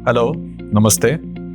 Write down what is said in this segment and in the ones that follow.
Hello, Namaste.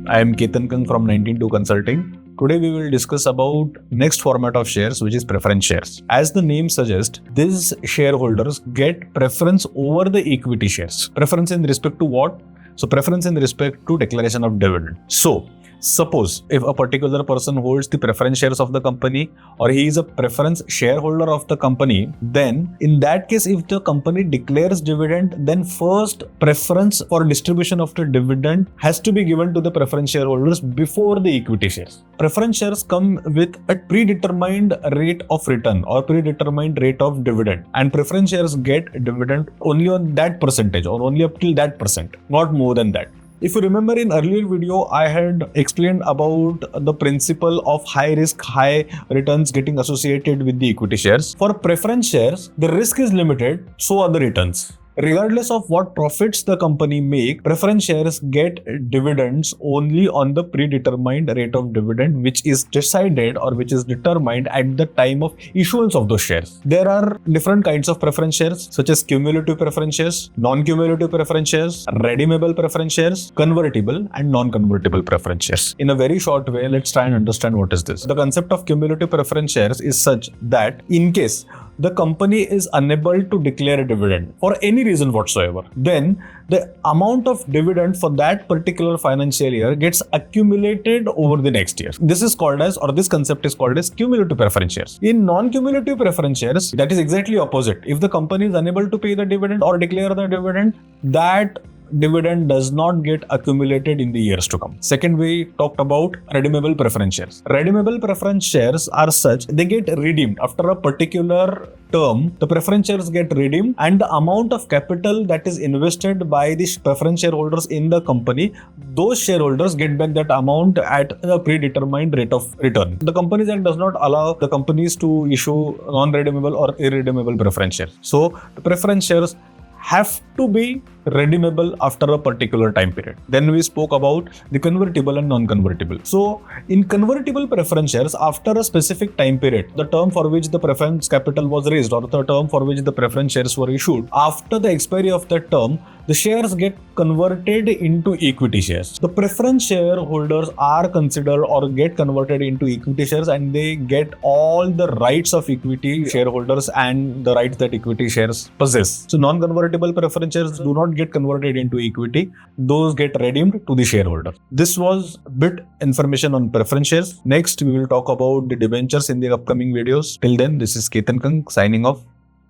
I am Ketan Kang from 192 Consulting. Today we will discuss about next format of shares, which is preference shares. As the name suggests, these shareholders get preference over the equity shares. Preference in respect to what? So preference in respect to declaration of dividend. So suppose if a particular person holds the preference shares of the company or he is a preference shareholder of the company, then in that case, if the company declares dividend, then first preference for distribution of the dividend has to be given to the preference shareholders before the equity shares. Preference shares come with a predetermined rate of return or predetermined rate of dividend, and preference shares get dividend only on that percentage or only up till that percent, not more than that. If you remember in earlier video, I had explained about the principle of high risk, high returns getting associated with the equity shares. For preference shares, the risk is limited, so are the returns. Regardless of what profits the company make, preference shares get dividends only on the predetermined rate of dividend, which is decided or which is determined at the time of issuance of those shares. There are different kinds of preference shares, such as cumulative preference shares, non-cumulative preference shares, redeemable preference shares, convertible and non-convertible preference shares. In a very short way, let's try and understand what is this. The concept of cumulative preference shares is such that in case the company is unable to declare a dividend for any reason whatsoever, then the amount of dividend for that particular financial year gets accumulated over the next year. This is called as, or this concept is called as cumulative preference shares. In non-cumulative preference shares, that is exactly opposite. If the company is unable to pay the dividend or declare the dividend, that dividend does not get accumulated in the years to come. Second, we talked about redeemable preference shares. Redeemable preference shares are such, they get redeemed after a particular term. The preference shares get redeemed, and the amount of capital that is invested by the preference shareholders in the company, those shareholders get back that amount at a predetermined rate of return. The Companies Act does not allow the companies to issue non-redeemable or irredeemable preference shares. So the preference shares have to be redeemable after a particular time period. Then we spoke about the convertible and non-convertible. So in convertible preference shares, after a specific time period, the term for which the preference capital was raised or the term for which the preference shares were issued, after the expiry of that term, the shares get converted into equity shares. The preference shareholders are considered or get converted into equity shares, and they get all the rights of equity shareholders and the rights that equity shares possess. So non-convertible preference shares do not get converted into equity. Those get redeemed to the shareholder. This was a bit information on preference shares. Next, we will talk about the debentures in the upcoming videos. Till then, this is Ketan Kang signing off.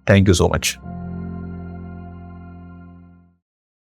Thank you so much.